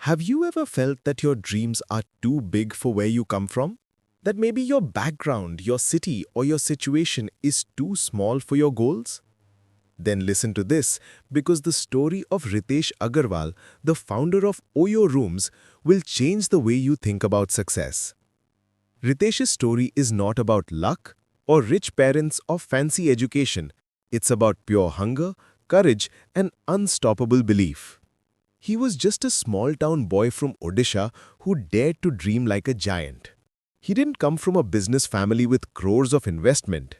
Have you ever felt that your dreams are too big for where you come from? That maybe your background, your city, or your situation is too small for your goals? Then listen to this, because the story of Ritesh Agarwal, the founder of OYO Rooms, will change the way you think about success. Ritesh's story is not about luck or rich parents or fancy education. It's about pure hunger, courage, and unstoppable belief. He was just a small-town boy from Odisha who dared to dream like a giant. He didn't come from a business family with crores of investment.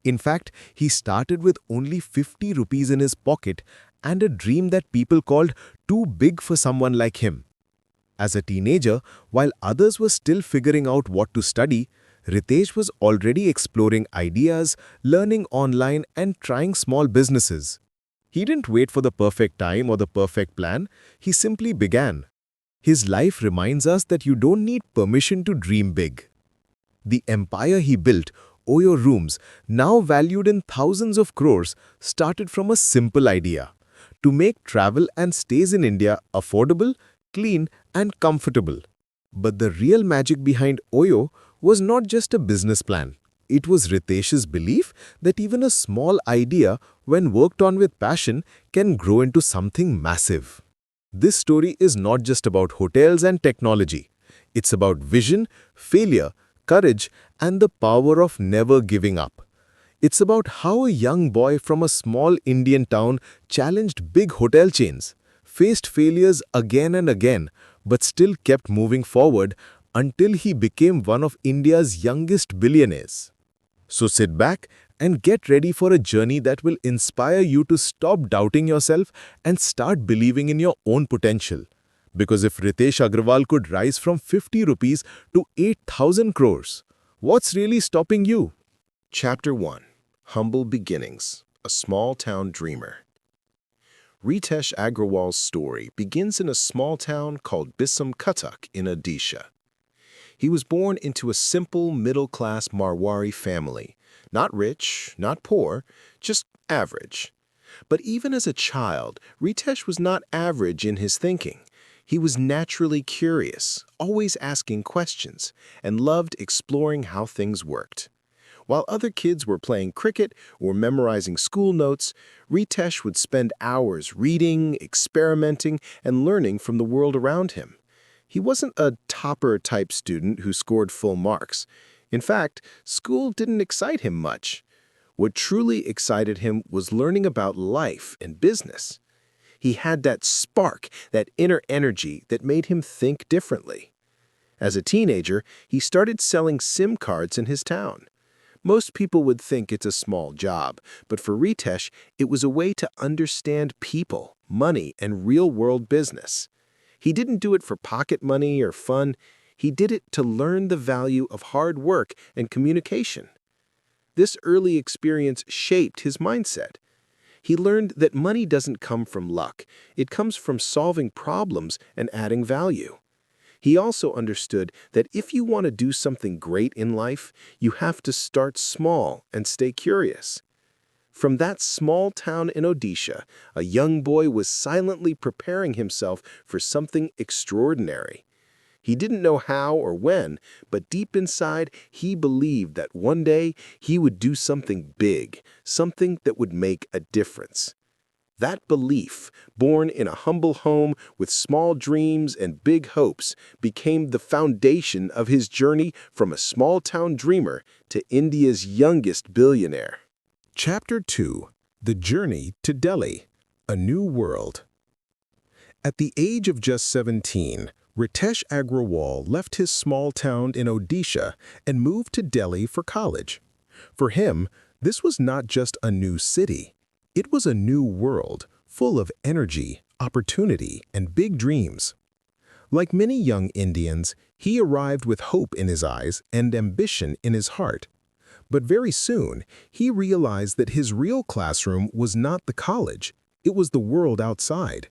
In fact, he started with only 50 rupees in his pocket and a dream that people called too big for someone like him. As a teenager, while others were still figuring out what to study, Ritesh was already exploring ideas, learning online, and trying small businesses. He didn't wait for the perfect time or the perfect plan, he simply began. His life reminds us that you don't need permission to dream big. The empire he built, OYO Rooms, now valued in thousands of crores, started from a simple idea: to make travel and stays in India affordable, clean, and comfortable. But the real magic behind OYO was not just a business plan. It was Ritesh's belief that even a small idea, when worked on with passion, can grow into something massive. This story is not just about hotels and technology. It's about vision, failure, courage, and the power of never giving up. It's about how a young boy from a small Indian town challenged big hotel chains, faced failures again and again, but still kept moving forward until he became one of India's youngest billionaires. So sit back and get ready for a journey that will inspire you to stop doubting yourself and start believing in your own potential. Because if Ritesh Agarwal could rise from 50 rupees to 8,000 crores, what's really stopping you? Chapter 1. Humble Beginnings, a Small-Town Dreamer. Ritesh Agarwal's story begins in a small town called Bisam Cuttack in Odisha. He was born into a simple, middle-class Marwari family. Not rich, not poor, just average. But even as a child, Ritesh was not average in his thinking. He was naturally curious, always asking questions, and loved exploring how things worked. While other kids were playing cricket or memorizing school notes, Ritesh would spend hours reading, experimenting, and learning from the world around him. He wasn't a topper-type student who scored full marks. In fact, school didn't excite him much. What truly excited him was learning about life and business. He had that spark, that inner energy that made him think differently. As a teenager, he started selling SIM cards in his town. Most people would think it's a small job, but for Ritesh, it was a way to understand people, money, and real-world business. He didn't do it for pocket money or fun. He did it to learn the value of hard work and communication. This early experience shaped his mindset. He learned that money doesn't come from luck. It comes from solving problems and adding value. He also understood that if you want to do something great in life, you have to start small and stay curious. From that small town in Odisha, a young boy was silently preparing himself for something extraordinary. He didn't know how or when, but deep inside, he believed that one day he would do something big, something that would make a difference. That belief, born in a humble home with small dreams and big hopes, became the foundation of his journey from a small-town dreamer to India's youngest billionaire. Chapter 2. The Journey to Delhi, a New World. At the age of just 17, Ritesh Agarwal left his small town in Odisha and moved to Delhi for college. For him, this was not just a new city. It was a new world, full of energy, opportunity, and big dreams. Like many young Indians, he arrived with hope in his eyes and ambition in his heart. But very soon, he realized that his real classroom was not the college, it was the world outside.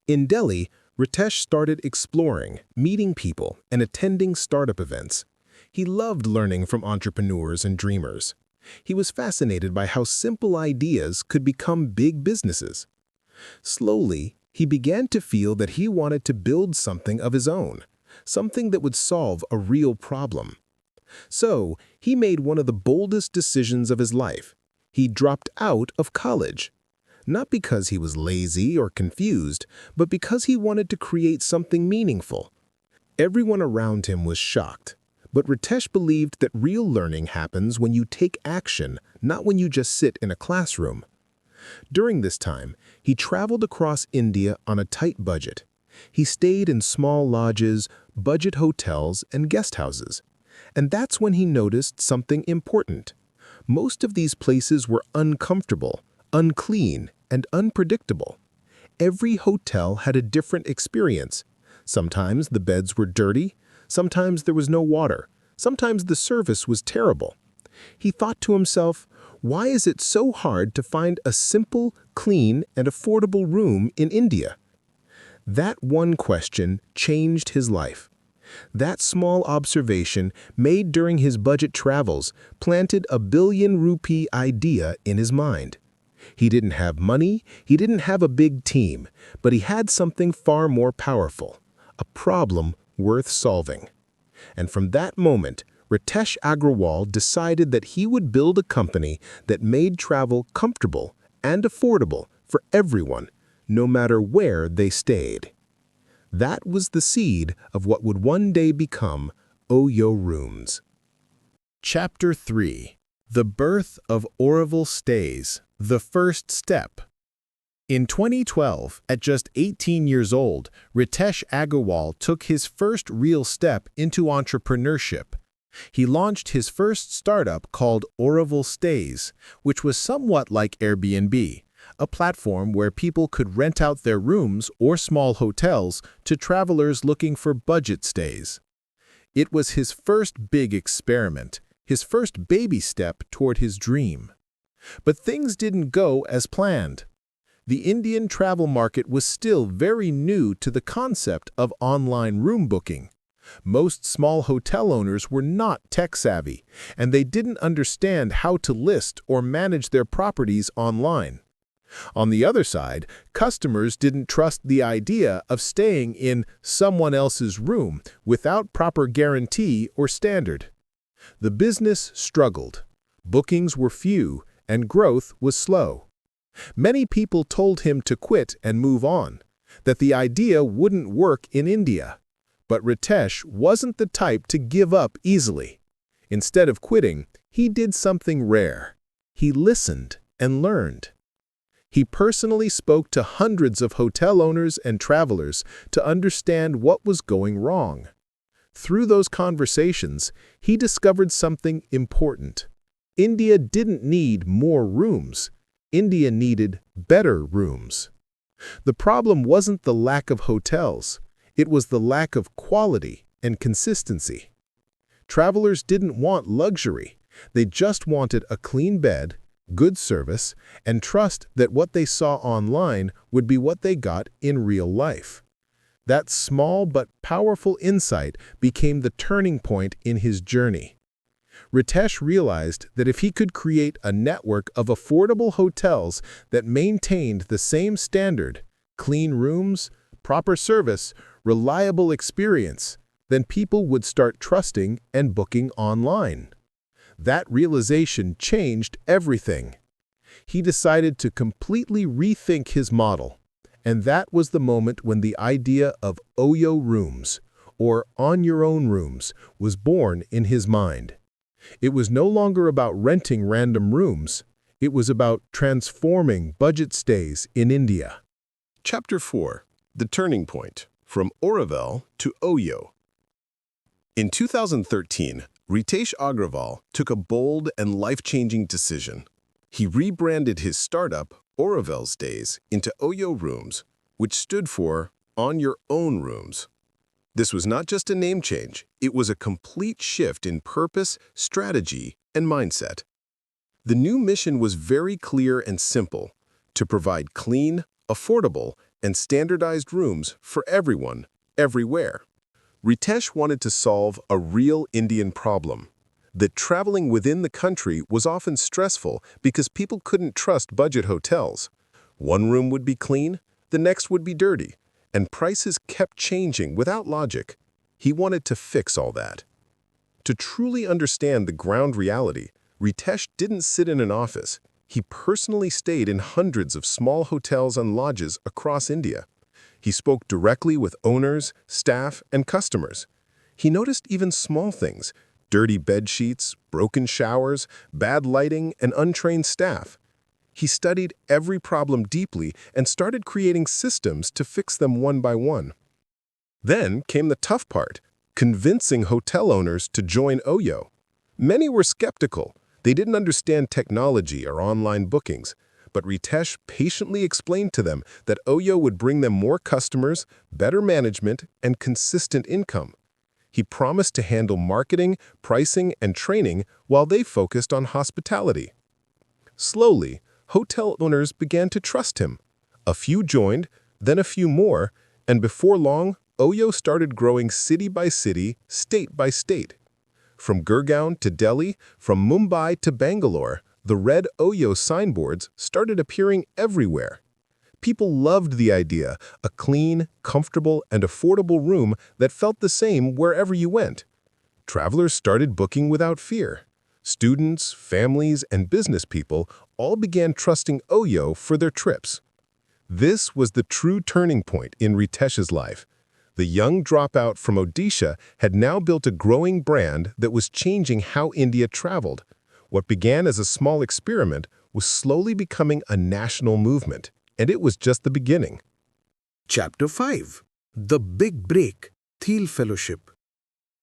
In Delhi, Ritesh started exploring, meeting people, and attending startup events. He loved learning from entrepreneurs and dreamers. He was fascinated by how simple ideas could become big businesses. Slowly, He began to feel that he wanted to build something of his own, something that would solve a real problem. So, he made one of the boldest decisions of his life. He dropped out of college. Not because he was lazy or confused, but because he wanted to create something meaningful. Everyone around him was shocked, but Ritesh believed that real learning happens when you take action, not when you just sit in a classroom. During this time, he traveled across India on a tight budget. He stayed in small lodges, budget hotels, and guest houses. And that's when he noticed something important. Most of these places were uncomfortable, unclean, and unpredictable. Every hotel had a different experience. Sometimes the beds were dirty, sometimes there was no water, sometimes the service was terrible. He thought to himself, why is it so hard to find a simple, clean, and affordable room in India? That one question changed his life. That small observation, made during his budget travels, planted a billion-rupee idea in his mind. He didn't have money, he didn't have a big team, but he had something far more powerful, a problem worth solving. And from that moment, Ritesh Agarwal decided that he would build a company that made travel comfortable and affordable for everyone, no matter where they stayed. That was the seed of what would one day become OYO Rooms. Chapter 3. The Birth of OYO Stays, the First Step. In 2012, at just 18 years old, Ritesh Agarwal took his first real step into entrepreneurship. He launched his first startup called OYO Stays, which was somewhat like Airbnb, a platform where people could rent out their rooms or small hotels to travelers looking for budget stays. It was his first big experiment, his first baby step toward his dream. But things didn't go as planned. The Indian travel market was still very new to the concept of online room booking. Most small hotel owners were not tech-savvy, and they didn't understand how to list or manage their properties online. On the other side, customers didn't trust the idea of staying in someone else's room without proper guarantee or standard. The business struggled. Bookings were few, and growth was slow. Many people told him to quit and move on, that the idea wouldn't work in India. But Ritesh wasn't the type to give up easily. Instead of quitting, he did something rare. He listened and learned. He personally spoke to hundreds of hotel owners and travelers to understand what was going wrong. Through those conversations, he discovered something important. India didn't need more rooms. India needed better rooms. The problem wasn't the lack of hotels. It was the lack of quality and consistency. Travelers didn't want luxury. They just wanted a clean bed, good service, and trust that what they saw online would be what they got in real life. That small but powerful insight became the turning point in his journey. Ritesh realized that if he could create a network of affordable hotels that maintained the same standard, clean rooms, proper service, reliable experience, then people would start trusting and booking online. That realization changed everything. He decided to completely rethink his model, and that was the moment when the idea of OYO Rooms, or On Your Own Rooms, was born in his mind. It was no longer about renting random rooms. It was about transforming budget stays in India. Chapter 4. The Turning Point, from OYO to OYO. In 2013, Ritesh Agarwal took a bold and life-changing decision. He rebranded his startup, OYO Stays, into OYO Rooms, which stood for On Your Own Rooms. This was not just a name change, it was a complete shift in purpose, strategy, and mindset. The new mission was very clear and simple: to provide clean, affordable, and standardized rooms for everyone, everywhere. Ritesh wanted to solve a real Indian problem: that traveling within the country was often stressful because people couldn't trust budget hotels. One room would be clean, The next would be dirty, and prices kept changing without logic. He wanted to fix all that. To truly understand the ground reality, Ritesh didn't sit in an office. He personally stayed in hundreds of small hotels and lodges across India. He spoke directly with owners, staff, and customers. He noticed even small things: dirty bed sheets, broken showers, bad lighting, and untrained staff. He studied every problem deeply and started creating systems to fix them one by one. Then came the tough part: convincing hotel owners to join OYO. Many were skeptical. They didn't understand technology or online bookings. But Ritesh patiently explained to them that OYO would bring them more customers, better management, and consistent income. He promised to handle marketing, pricing, and training while they focused on hospitality. Slowly, hotel owners began to trust him. A few joined, then a few more, and before long, OYO started growing city by city, state by state. From Gurgaon to Delhi, from Mumbai to Bangalore, the red OYO signboards started appearing everywhere. People loved the idea: a clean, comfortable, and affordable room that felt the same wherever you went. Travelers started booking without fear. Students, families, and business people all began trusting OYO for their trips. This was the true turning point in Ritesh's life. The young dropout from Odisha had now built a growing brand that was changing how India traveled. What began as a small experiment was slowly becoming a national movement, and it was just the beginning. Chapter 5. The Big Break, Thiel Fellowship.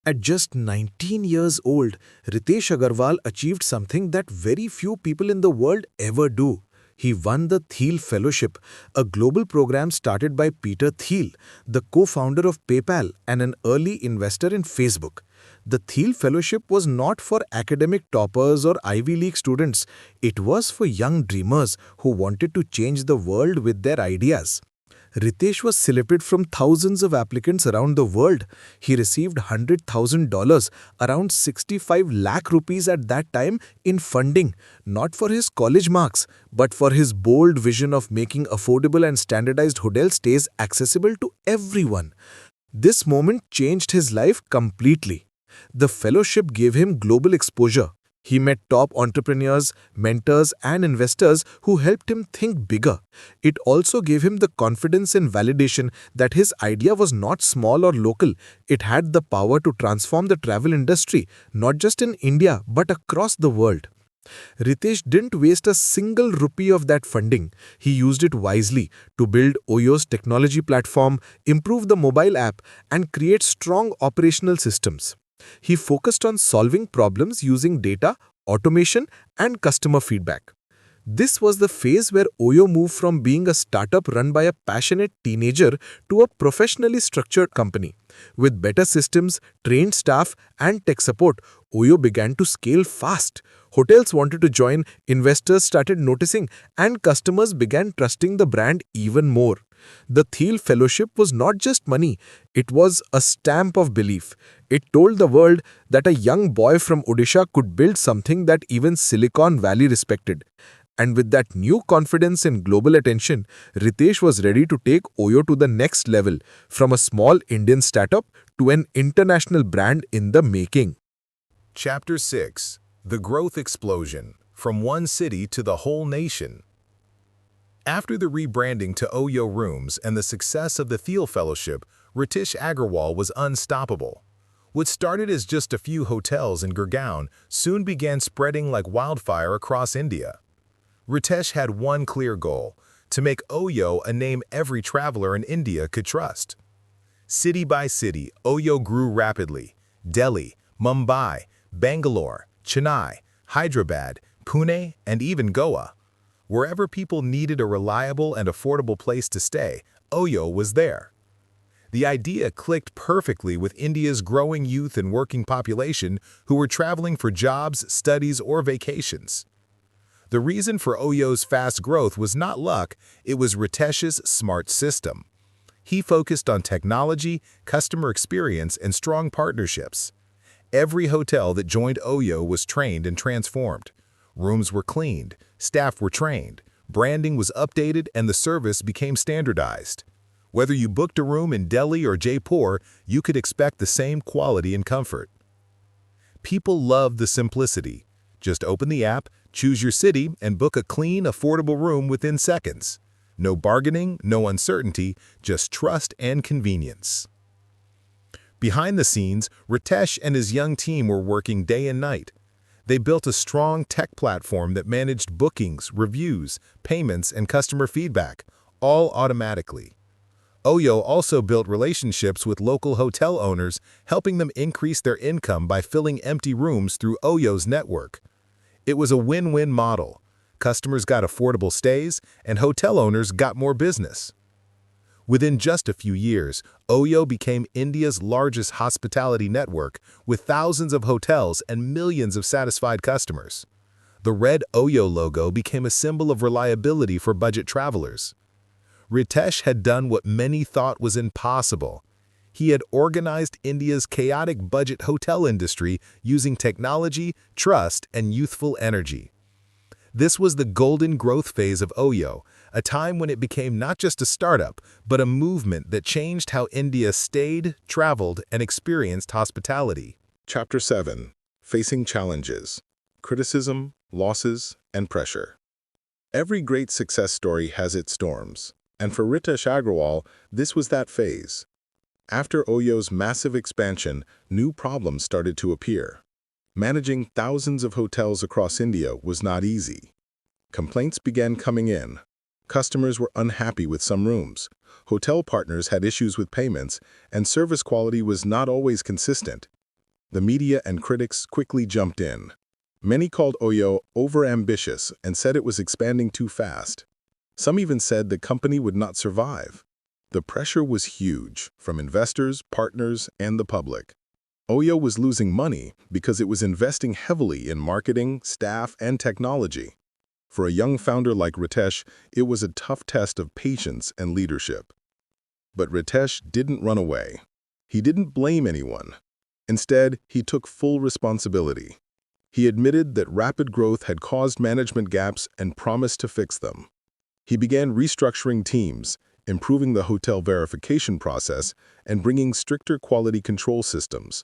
At just 19 years old, Ritesh Agarwal achieved something that very few people in the world ever do. He won the Thiel Fellowship, a global program started by Peter Thiel, the co-founder of PayPal and an early investor in Facebook. The Thiel Fellowship was not for academic toppers or Ivy League students. It was for young dreamers who wanted to change the world with their ideas. Ritesh was selected from thousands of applicants around the world. He received $100,000, around 65 lakh rupees at that time, in funding, not for his college marks, but for his bold vision of making affordable and standardized hotel stays accessible to everyone. This moment changed his life completely. The fellowship gave him global exposure. He met top entrepreneurs, mentors, and investors who helped him think bigger. It also gave him the confidence and validation that his idea was not small or local. It had the power to transform the travel industry, not just in India, but across the world. Ritesh didn't waste a single rupee of that funding. He used it wisely to build OYO's technology platform, improve the mobile app, and create strong operational systems. He focused on solving problems using data, automation, and customer feedback. This was the phase where OYO moved from being a startup run by a passionate teenager to a professionally structured company. With better systems, trained staff, and tech support, OYO began to scale fast. Hotels wanted to join, investors started noticing, and customers began trusting the brand even more. The Thiel Fellowship was not just money, it was a stamp of belief. It told the world that a young boy from Odisha could build something that even Silicon Valley respected. And with that new confidence and global attention, Ritesh was ready to take OYO to the next level, from a small Indian startup to an international brand in the making. Chapter 6. The Growth Explosion, from one city to the whole nation. After the rebranding to OYO Rooms and the success of the Thiel Fellowship, Ritesh Agarwal was unstoppable. What started as just a few hotels in Gurgaon soon began spreading like wildfire across India. Ritesh had one clear goal: to make OYO a name every traveler in India could trust. City by city, OYO grew rapidly. Delhi, Mumbai, Bangalore, Chennai, Hyderabad, Pune, and even Goa. Wherever people needed a reliable and affordable place to stay, OYO was there. The idea clicked perfectly with India's growing youth and working population who were traveling for jobs, studies, or vacations. The reason for OYO's fast growth was not luck, it was Ritesh's smart system. He focused on technology, customer experience, and strong partnerships. Every hotel that joined OYO was trained and transformed. Rooms were cleaned, staff were trained, Branding was updated and the service became standardized. Whether you booked a room in Delhi or Jaipur, you could expect the same quality and comfort. People love the simplicity. Just open the app, choose your city, and book a clean, affordable room within seconds. No bargaining, no uncertainty, just trust and convenience. Behind the scenes, Ritesh and his young team were working day and night. They built a strong tech platform that managed bookings, reviews, payments, and customer feedback, all automatically. OYO also built relationships with local hotel owners, helping them increase their income by filling empty rooms through OYO's network. It was a win-win model. Customers got affordable stays, and hotel owners got more business. Within just a few years, OYO became India's largest hospitality network, with thousands of hotels and millions of satisfied customers. The red OYO logo became a symbol of reliability for budget travelers. Ritesh had done what many thought was impossible. He had organized India's chaotic budget hotel industry using technology, trust, and youthful energy. This was the golden growth phase of OYO, a time when it became not just a startup, but a movement that changed how India stayed, traveled, and experienced hospitality. Chapter 7. Facing Challenges, Criticism, Losses, and Pressure. Every great success story has its storms, and for Ritesh Agarwal, this was that phase. After OYO's massive expansion, new problems started to appear. Managing thousands of hotels across India was not easy. Complaints began coming in. Customers were unhappy with some rooms. Hotel partners had issues with payments, and service quality was not always consistent. The media and critics quickly jumped in. Many called OYO overambitious and said it was expanding too fast. Some even said the company would not survive. The pressure was huge from investors, partners, and the public. OYO was losing money because it was investing heavily in marketing, staff, and technology. For a young founder like Ritesh, it was a tough test of patience and leadership. But Ritesh didn't run away. He didn't blame anyone. Instead, he took full responsibility. He admitted that rapid growth had caused management gaps and promised to fix them. He began restructuring teams, improving the hotel verification process, and bringing stricter quality control systems.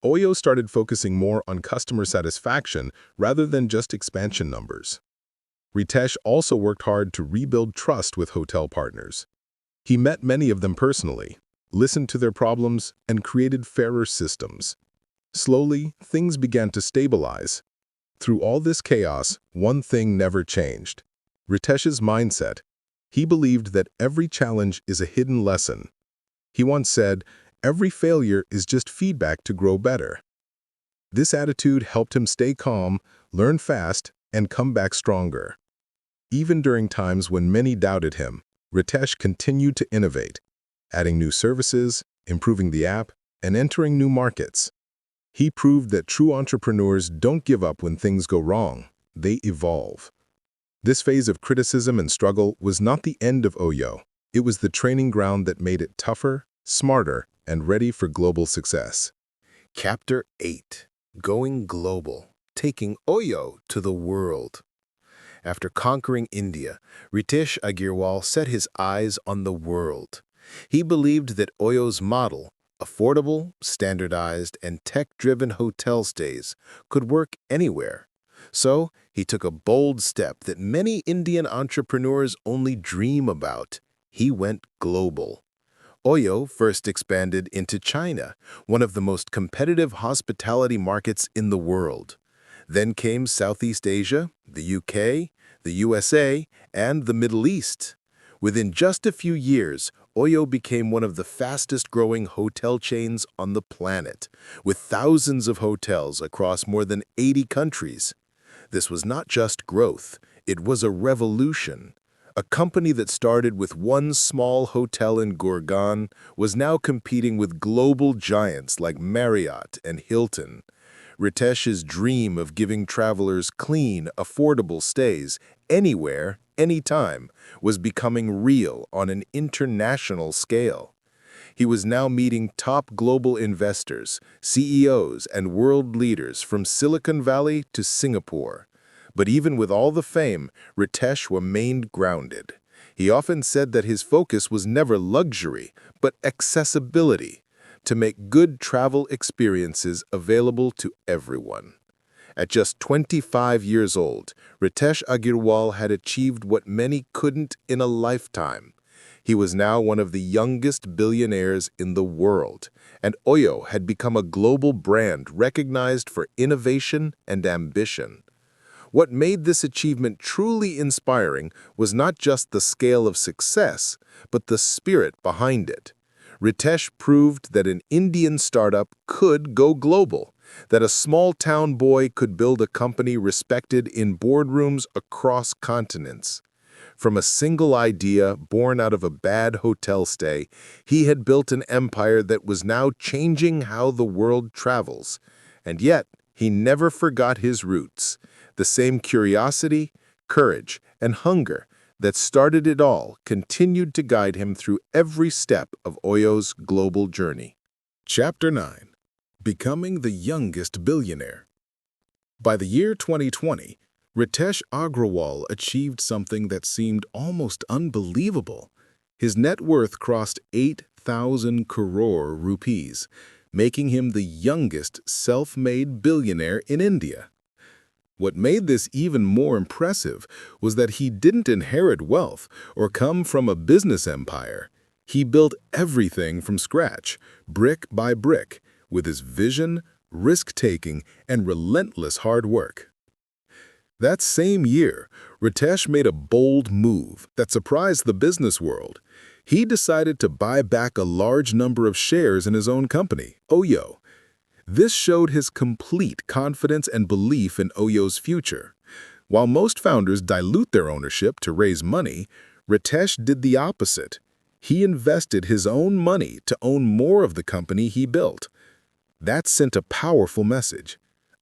OYO started focusing more on customer satisfaction rather than just expansion numbers. Ritesh also worked hard to rebuild trust with hotel partners. He met many of them personally, listened to their problems, and created fairer systems. Slowly, things began to stabilize. Through all this chaos, one thing never changed: Ritesh's mindset. He believed that every challenge is a hidden lesson. He once said, "Every failure is just feedback to grow better." This attitude helped him stay calm, learn fast, and come back stronger. Even during times when many doubted him, Ritesh continued to innovate, adding new services, improving the app, and entering new markets. He proved that true entrepreneurs don't give up when things go wrong. They evolve. This phase of criticism and struggle was not the end of OYO. It was the training ground that made it tougher, smarter, and ready for global success. Chapter 8. Going Global, Taking OYO to the World. After conquering India, Ritesh Agarwal set his eyes on the world. He believed that OYO's model, affordable, standardized, and tech-driven hotel stays, could work anywhere. So, he took a bold step that many Indian entrepreneurs only dream about. He went global. OYO first expanded into China, one of the most competitive hospitality markets in the world. Then came Southeast Asia, the UK, the USA, and the Middle East. Within just a few years, OYO became one of the fastest-growing hotel chains on the planet, with thousands of hotels across more than 80 countries. This was not just growth, it was a revolution. A company that started with one small hotel in Gurgaon was now competing with global giants like Marriott and Hilton. Ritesh's dream of giving travelers clean, affordable stays anywhere, anytime, was becoming real on an international scale. He was now meeting top global investors, CEOs, and world leaders from Silicon Valley to Singapore. But even with all the fame, Ritesh remained grounded. He often said that his focus was never luxury, but accessibility, to make good travel experiences available to everyone. At just 25 years old, Ritesh Agarwal had achieved what many couldn't in a lifetime. He was now one of the youngest billionaires in the world, and OYO had become a global brand recognized for innovation and ambition. What made this achievement truly inspiring was not just the scale of success, but the spirit behind it. Ritesh proved that an Indian startup could go global, that a small-town boy could build a company respected in boardrooms across continents. From a single idea born out of a bad hotel stay, he had built an empire that was now changing how the world travels. And yet, he never forgot his roots, the same curiosity, courage, and hunger that started it all continued to guide him through every step of OYO's global journey. Chapter 9. Becoming the Youngest Billionaire. By the year 2020, Ritesh Agarwal achieved something that seemed almost unbelievable. His net worth crossed 8,000 crore rupees, making him the youngest self-made billionaire in India. What made this even more impressive was that he didn't inherit wealth or come from a business empire. He built everything from scratch, brick by brick, with his vision, risk-taking, and relentless hard work. That same year, Ritesh made a bold move that surprised the business world. He decided to buy back a large number of shares in his own company, OYO. This showed his complete confidence and belief in OYO's future. While most founders dilute their ownership to raise money, Ritesh did the opposite. He invested his own money to own more of the company he built. That sent a powerful message.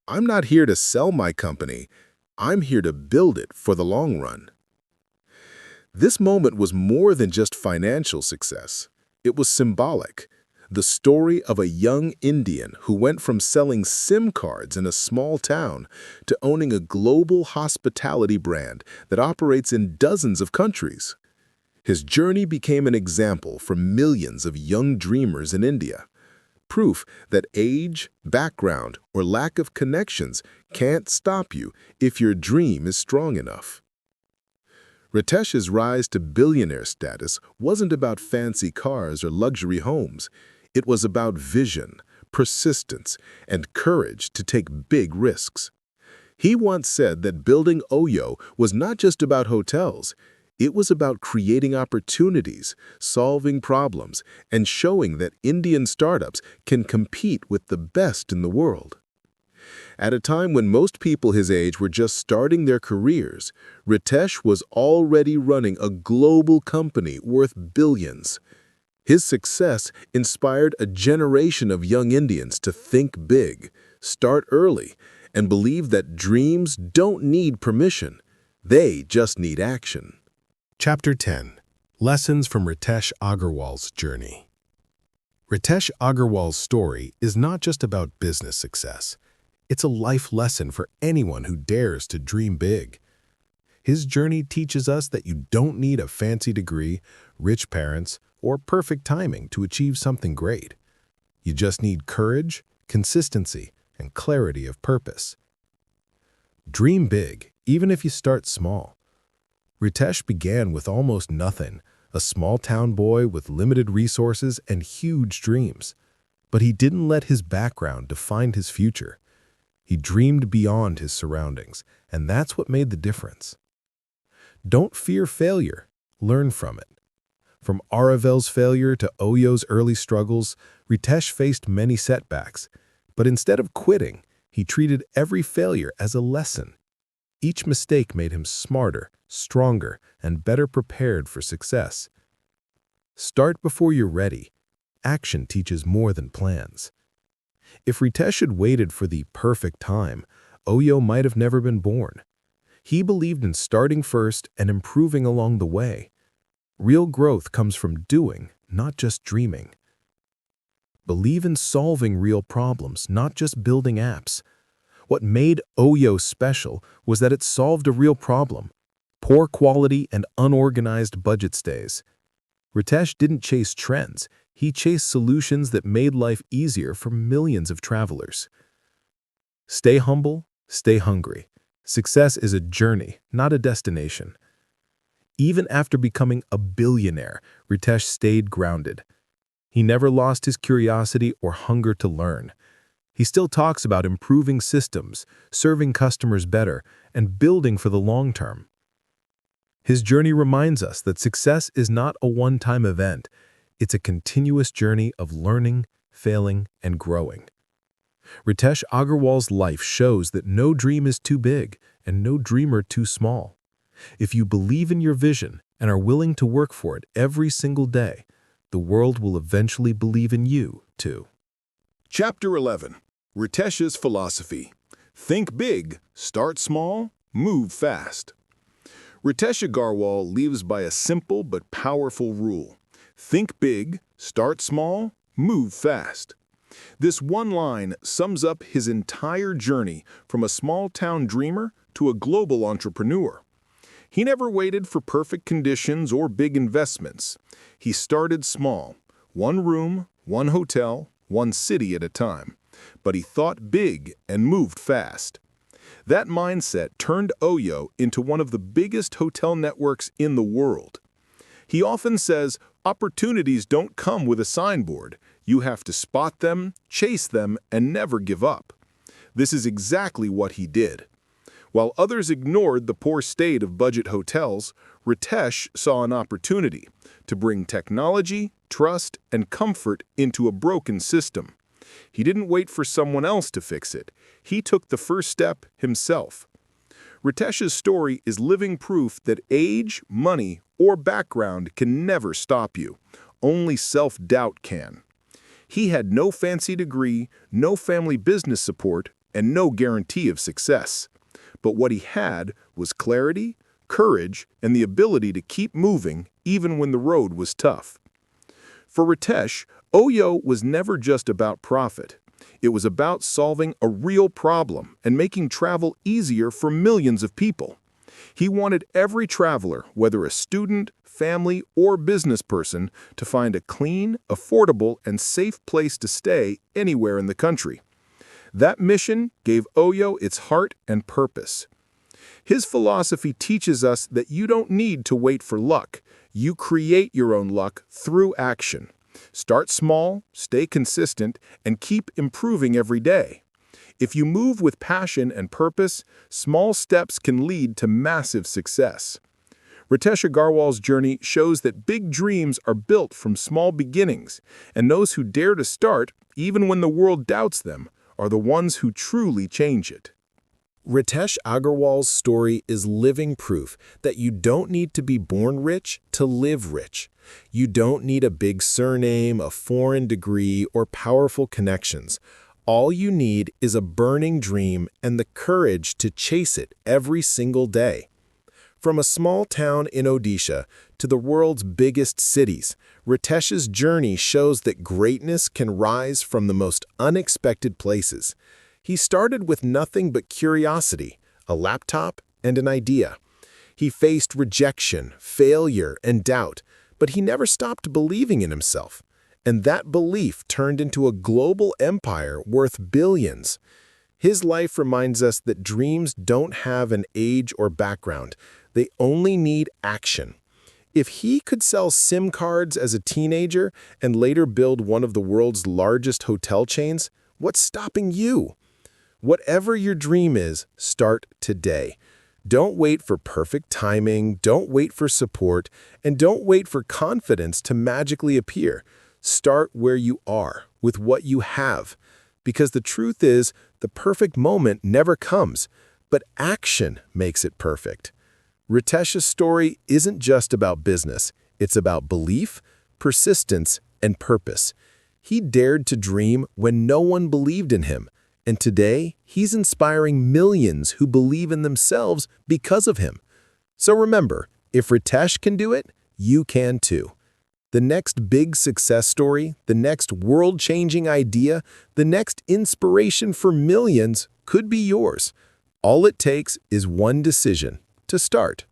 I'm not here to sell my company. I'm here to build it for the long run. This moment was more than just financial success. It was symbolic. The story of a young Indian who went from selling SIM cards in a small town to owning a global hospitality brand that operates in dozens of countries. His journey became an example for millions of young dreamers in India. Proof that age, background, or lack of connections can't stop you if your dream is strong enough. Ritesh's rise to billionaire status wasn't about fancy cars or luxury homes. It was about vision, persistence, and courage to take big risks. He once said that building OYO was not just about hotels. It was about creating opportunities, solving problems, and showing that Indian startups can compete with the best in the world. At a time when most people his age were just starting their careers, Ritesh was already running a global company worth billions. His success inspired a generation of young Indians to think big, start early, and believe that dreams don't need permission. They just need action. Chapter 10. Lessons from Ritesh Agarwal's Journey. Ritesh Agarwal's story is not just about business success. It's a life lesson for anyone who dares to dream big. His journey teaches us that you don't need a fancy degree, rich parents, or perfect timing to achieve something great. You just need courage, consistency, and clarity of purpose. Dream big, even if you start small. Ritesh began with almost nothing, a small-town boy with limited resources and huge dreams. But he didn't let his background define his future. He dreamed beyond his surroundings, and that's what made the difference. Don't fear failure. Learn from it. From Aravel's failure to OYO's early struggles, Ritesh faced many setbacks. But instead of quitting, he treated every failure as a lesson. Each mistake made him smarter, stronger, and better prepared for success. Start before you're ready. Action teaches more than plans. If Ritesh had waited for the perfect time, OYO might have never been born. He believed in starting first and improving along the way. Real growth comes from doing, not just dreaming. Believe in solving real problems, not just building apps. What made OYO special was that it solved a real problem: poor quality and unorganized budget stays. Ritesh didn't chase trends, he chased solutions that made life easier for millions of travelers. Stay humble, stay hungry. Success is a journey, not a destination. Even after becoming a billionaire, Ritesh stayed grounded. He never lost his curiosity or hunger to learn. He still talks about improving systems, serving customers better, and building for the long term. His journey reminds us that success is not a one-time event. It's a continuous journey of learning, failing, and growing. Ritesh Agarwal's life shows that no dream is too big and no dreamer too small. If you believe in your vision and are willing to work for it every single day, the world will eventually believe in you, too. Chapter 11. Ritesh's Philosophy. Think big, start small, move fast. Ritesh Agarwal lives by a simple but powerful rule. Think big, start small, move fast. This one line sums up his entire journey from a small-town dreamer to a global entrepreneur. He never waited for perfect conditions or big investments. He started small, one room, one hotel, one city at a time. But he thought big and moved fast. That mindset turned OYO into one of the biggest hotel networks in the world. He often says, opportunities don't come with a signboard. You have to spot them, chase them, and never give up. This is exactly what he did. While others ignored the poor state of budget hotels, Ritesh saw an opportunity to bring technology, trust, and comfort into a broken system. He didn't wait for someone else to fix it. He took the first step himself. Ritesh's story is living proof that age, money, or background can never stop you. Only self-doubt can. He had no fancy degree, no family business support, and no guarantee of success. But what he had was clarity, courage, and the ability to keep moving even when the road was tough. For Ritesh, OYO was never just about profit. It was about solving a real problem and making travel easier for millions of people. He wanted every traveler, whether a student, family, or business person, to find a clean, affordable, and safe place to stay anywhere in the country. That mission gave OYO its heart and purpose. His philosophy teaches us that you don't need to wait for luck. You create your own luck through action. Start small, stay consistent, and keep improving every day. If you move with passion and purpose, small steps can lead to massive success. Ritesh Agarwal's journey shows that big dreams are built from small beginnings, and those who dare to start, even when the world doubts them, are the ones who truly change it. Ritesh Agarwal's story is living proof that you don't need to be born rich to live rich. You don't need a big surname, a foreign degree, or powerful connections. All you need is a burning dream and the courage to chase it every single day. From a small town in Odisha to the world's biggest cities, Ritesh's journey shows that greatness can rise from the most unexpected places. He started with nothing but curiosity, a laptop, and an idea. He faced rejection, failure, and doubt, but he never stopped believing in himself. And that belief turned into a global empire worth billions. His life reminds us that dreams don't have an age or background. They only need action. If he could sell SIM cards as a teenager and later build one of the world's largest hotel chains, what's stopping you? Whatever your dream is, start today. Don't wait for perfect timing, don't wait for support, and don't wait for confidence to magically appear. Start where you are, with what you have. Because the truth is, the perfect moment never comes, but action makes it perfect. Ritesh's story isn't just about business. It's about belief, persistence, and purpose. He dared to dream when no one believed in him. And today, he's inspiring millions who believe in themselves because of him. So remember, if Ritesh can do it, you can too. The next big success story, the next world-changing idea, the next inspiration for millions could be yours. All it takes is one decision to start.